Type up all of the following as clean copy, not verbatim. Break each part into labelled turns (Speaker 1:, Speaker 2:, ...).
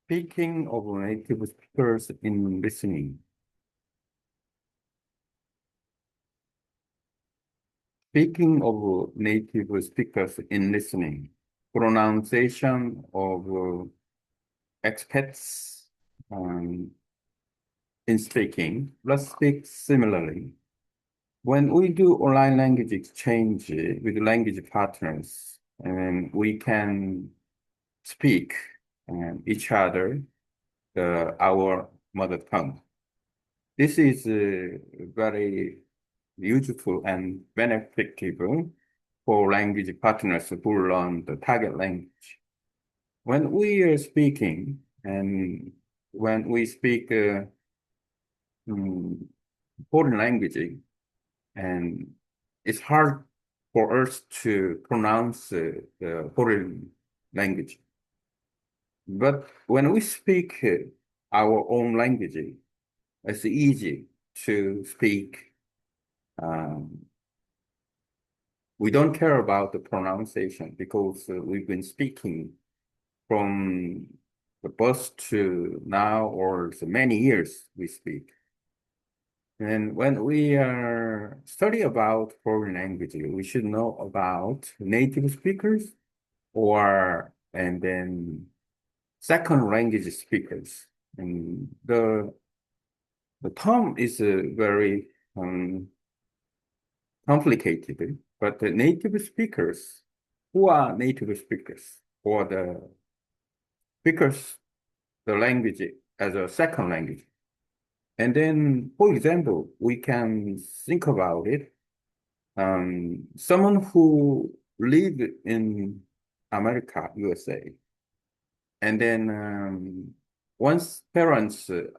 Speaker 1: Speaking of native speakers in listening, speaking of native speakers in listening, pronunciation of expats um, in speaking, let's speak similarly. When we do online language exchange with language partners, and we can speak each other our mother tongue. This is very useful and beneficial for language partners who learn the target language. When we are speaking and when we speak mm, foreign language, and it's hard for us to pronounce the foreign language. But when we speak our own language, it's easy to speak. Um, we don't care about the pronunciation because we've been speaking from the birth to now or so many years we speak. And when we study about foreign language, we should know about native speakers or and then second language speakers. And the term is very complicated, but the native speakers, who are native speakers, or the speakers the language as a second language. And then, for example, we can think about it. Someone who live in America, USA, and then once parents, the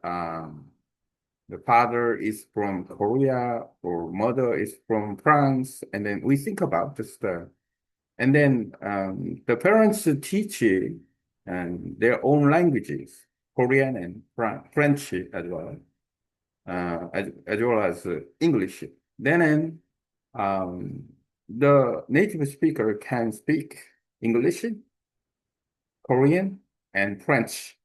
Speaker 1: father is from Korea or mother is from France, and then we think about this, and then the parents teach their own languages, Korean and French as well, as well as English. Then um, the native speaker can speak English, Korean, and French.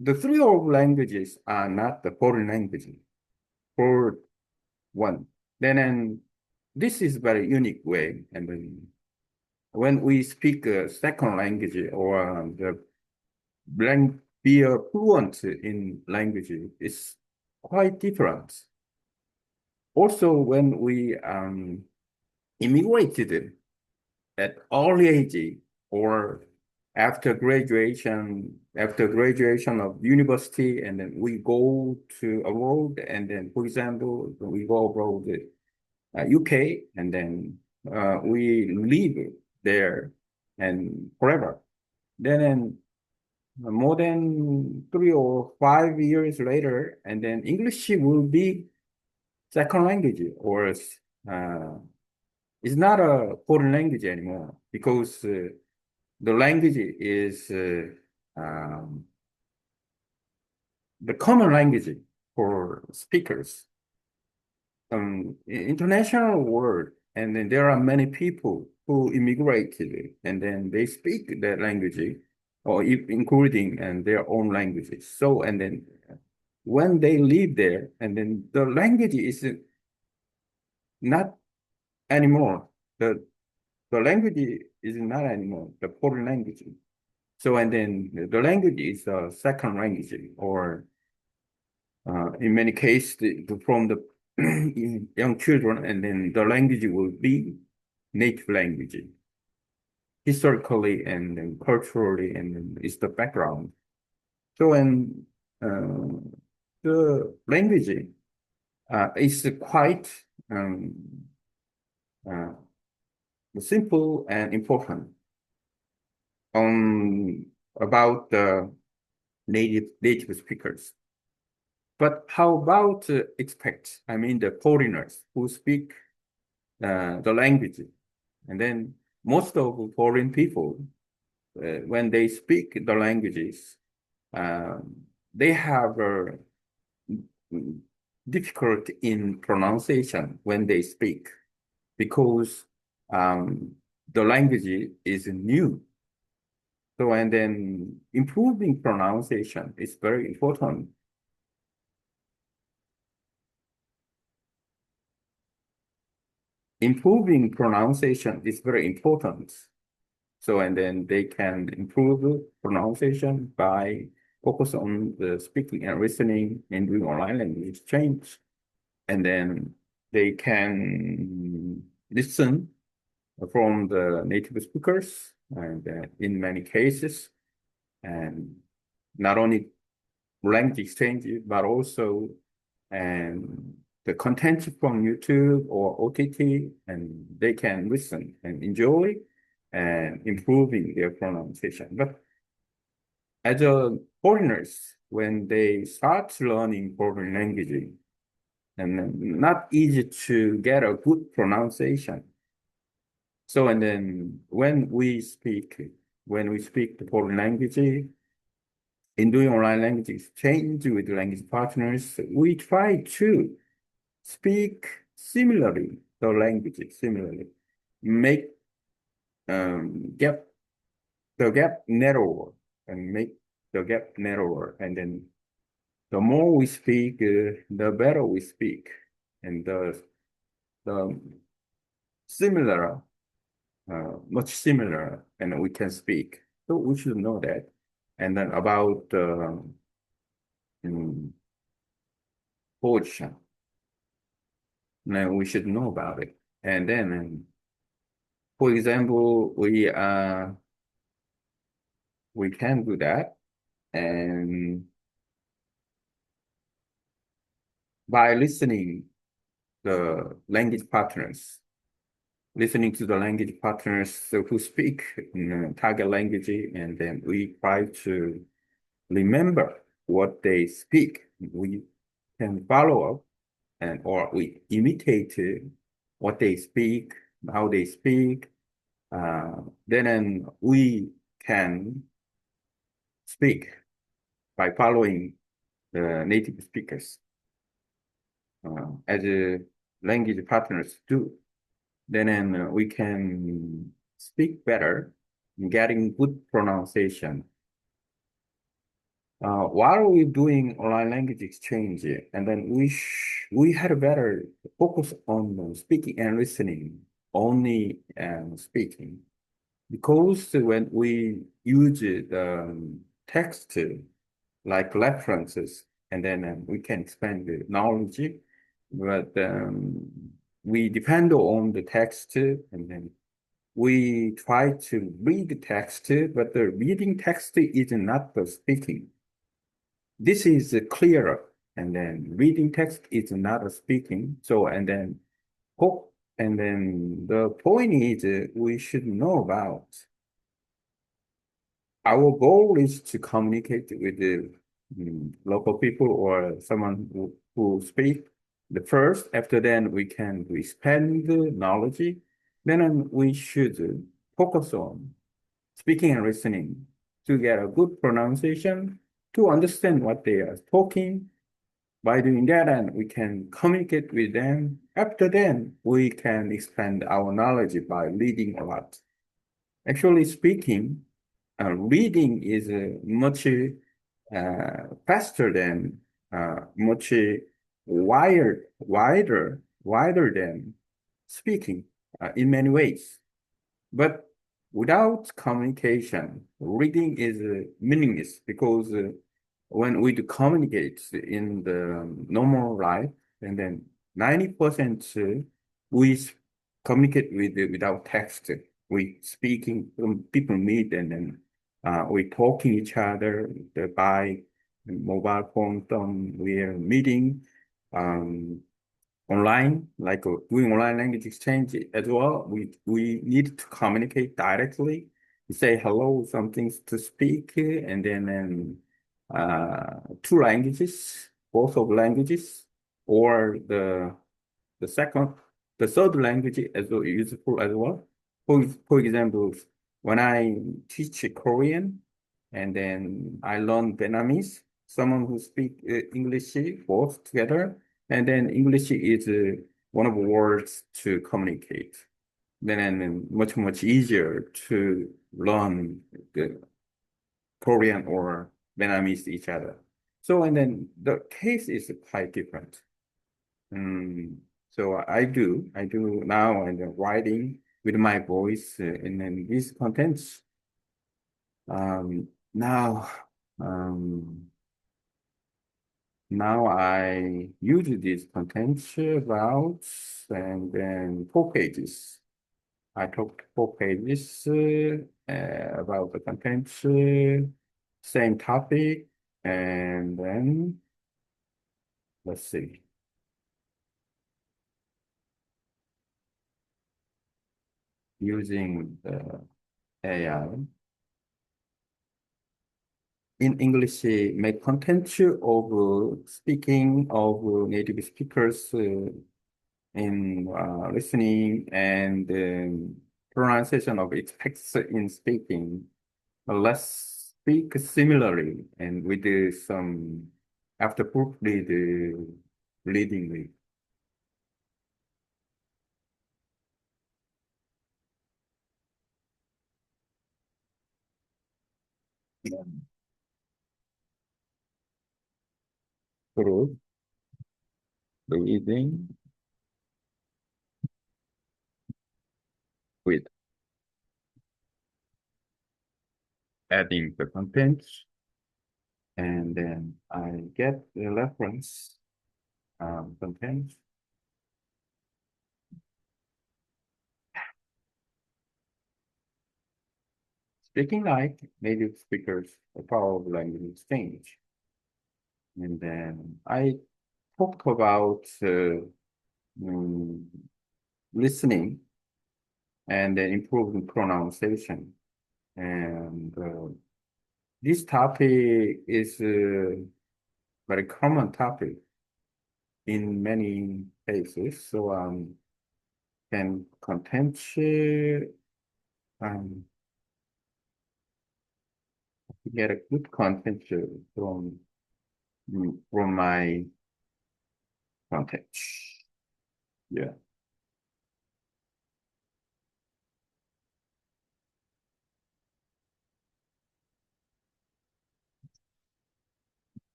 Speaker 1: The three of languages are not the foreign languages for one. Then this is very unique way. And then when we speak a second language or be fluent in language, it's quite different. Also, when we immigrated at early age or after graduation of university, and then we go to abroad, and then, for example, we go abroad, UK, and then we live there and forever. Then more than 3 or 5 years later, and then English will be second language, or it's not a foreign language anymore because the language is the common language for speakers. International world, and then there are many people who immigrated, and then they speak that language, or including and their own languages. So, and then when they live there, and then the language is not anymore. The language is not anymore the foreign language. So, and then the language is a second language, or in many cases, from the young children, and then the language will be native language, historically and then culturally, and then it's the background. So, and uh, the language is quite um, uh, simple and important um, about the native speakers. But how about expats? I mean, the foreigners who speak the language. And then most of foreign people, when they speak the languages, um, they have difficult in pronunciation when they speak because the language is new. So, and then improving pronunciation is very important. Improving pronunciation is very important. So, and then they can improve pronunciation by focus on the speaking and listening and doing online language exchange. And then they can listen from the native speakers and in many cases, and not only language exchange, but also and the content from YouTube or OTT, and they can listen and enjoy and improving their pronunciation. But as a foreigners, when they start learning foreign language, and then not easy to get a good pronunciation. So, and then when we speak the foreign language, in doing online language exchange with language partners, we try to speak similarly, the language similarly, make gap the gap narrower and make the gap narrower, and then the more we speak, the better we speak, and the similar, much similar, and we can speak. So we should know that. And then about um, poetry, now we should know about it. And then, for example, we can do that, and by language partners, listening to the language partners who speak target language, and then we try to remember what they speak. We can follow up and or we imitate what they speak, how they speak. Then we can speak by following the native speakers as language partners do. Then we can speak better, getting good pronunciation. While we're doing online language exchange, and then we had a better focus on speaking and listening, only speaking, because when we use the text like references, and then we can expand the knowledge, but we depend on the text, and then we try to read the text, but the reading text is not the speaking. This is clearer, and then reading text is not a speaking. So, and then hope, and then the point is we should know about our goal is to communicate with the local people or someone who speak the first. After then, we can expand the knowledge. Then we should focus on speaking and listening to get a good pronunciation, to understand what they are talking. By doing that, and we can communicate with them. After then, we can expand our knowledge by reading a lot. Actually speaking, reading is much faster than much wider than speaking in many ways. But without communication, reading is meaningless because when we do communicate in the normal life, and then 90% we communicate without text. We speaking, people meet, and then we talking each other by mobile phone. We are meeting. Um, online, like doing online language exchange as well. We need to communicate directly. We say hello, some things to speak, and then two languages, both of languages, or the second, the third language as well useful as well. For example, when I teach Korean and then I learn Vietnamese, someone who speak English both together, and then English is one of the words to communicate. Then and much easier to learn Korean or Vietnamese each other. So, and then the case is quite different. Um, so I do now and writing with my voice and then these contents. Now, um, now I use these contents about and then 4 pages. I talked 4 pages about the contents, same topic, and then let's see, using the AI in English, make content of speaking of native speakers in listening and pronunciation of expects in speaking. Let's speak similarly and with some after proofread reading. Proof reading with adding the contents, and then I get the reference contents. Speaking like native speakers, the power of language exchange. And then I talk about mm, listening and then improving pronunciation. And this topic is a very common topic in many cases. So can content um, get a good content from my content. Yeah,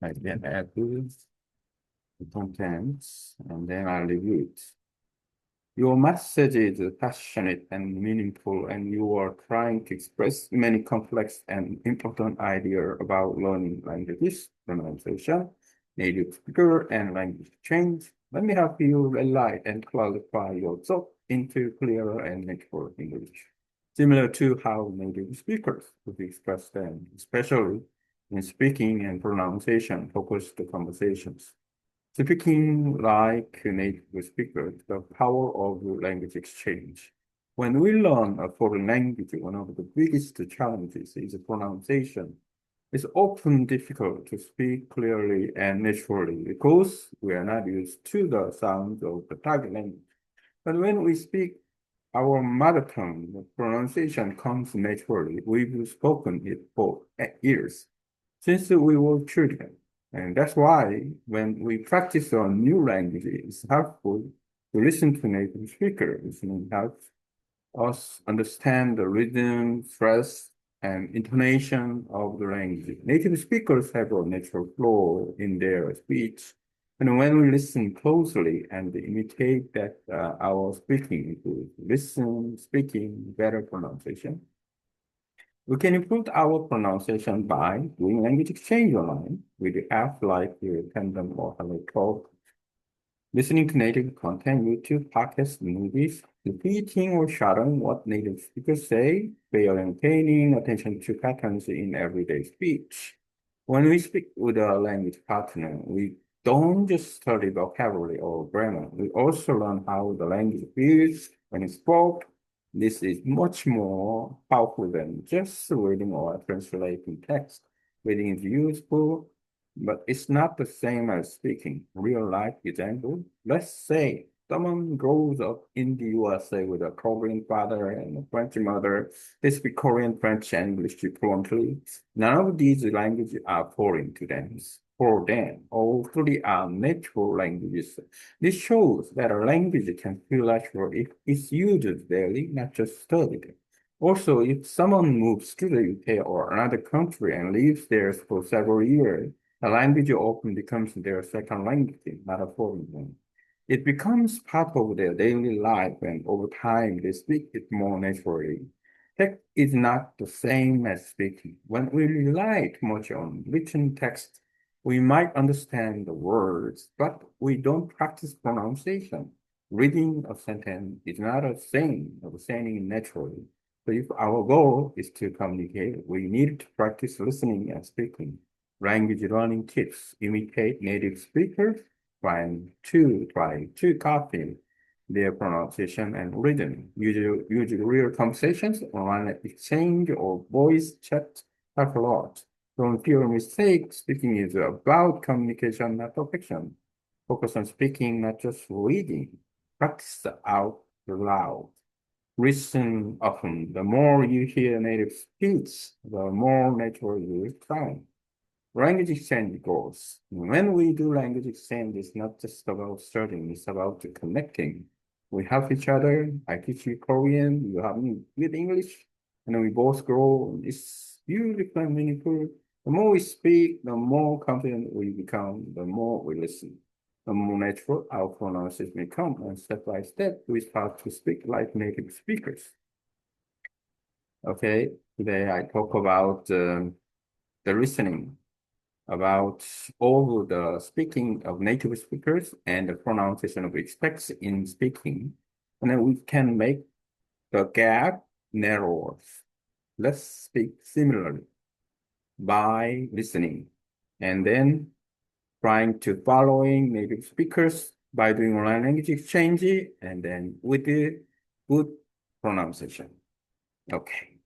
Speaker 1: I can add this contents and then I review it. Your message is passionate and meaningful, and you are trying to express many complex and important ideas about learning languages, pronunciation, native speaker, and language change. Let me help you relight and clarify your thought into clearer and natural English, similar to how native speakers would express them, especially in speaking and pronunciation focused conversations. Speaking like a native speaker, the power of language exchange. When we learn a foreign language, one of the biggest challenges is pronunciation. It's often difficult to speak clearly and naturally because we are not used to the sounds of the target language. But when we speak our mother tongue, the pronunciation comes naturally. We've spoken it for years since we were children. And that's why when we practice a new language, it's helpful to listen to native speakers and helps us understand the rhythm, stress, and intonation of the language. Native speakers have a natural flow in their speech. And when we listen closely and imitate that our speaking, to listen, speaking, better pronunciation, we can improve our pronunciation by doing language exchange online with apps like Tandem or Hello Talk, listening to native content, YouTube, podcasts, movies, repeating or shadowing what native speakers say, they are paying attention to patterns in everyday speech. When we speak with a language partner, we don't just study vocabulary or grammar. We also learn how the language feels when it's spoke. This is much more powerful than just reading or translating text. Reading is useful, but it's not the same as speaking. Real life example. Let's say someone grows up in the USA with a Korean father and a French mother. They speak Korean, French, and English fluently. None of these languages are foreign to them. for them. All three are natural languages. This shows that a language can feel natural if it's used daily, not just studied. Also, if someone moves to the UK or another country and lives there for several years, the language often becomes their second language, not a foreign one. It becomes part of their daily life, and over time, they speak it more naturally. Text is not the same as speaking. When we rely too much on written text, we might understand the words, but we don't practice pronunciation. Reading a sentence is not a saying of saying naturally. So if our goal is to communicate, we need to practice listening and speaking. Language learning tips: imitate native speakers, try to copy their pronunciation and rhythm. Use real conversations, online exchange, or voice chat help a lot. Don't fear mistakes. Speaking is about communication, not perfection. Focus on speaking, not just reading. Practice out loud. Listen often. The more you hear native speech, the more natural you will sound. Language exchange goals. When we do language exchange, it's not just about studying, it's about connecting. We help each other. I teach you Korean, you help me with English, and then we both grow. It's beautiful and meaningful. The more we speak, the more confident we become, the more we listen. The more natural our pronunciation become, and step by step, we start to speak like native speakers. Okay, today I talk about the listening, about all the speaking of native speakers and the pronunciation of expects in speaking. And then we can make the gap narrower. Let's speak similarly by listening and then trying to following native speakers by doing online language exchange and then with the good pronunciation. Okay.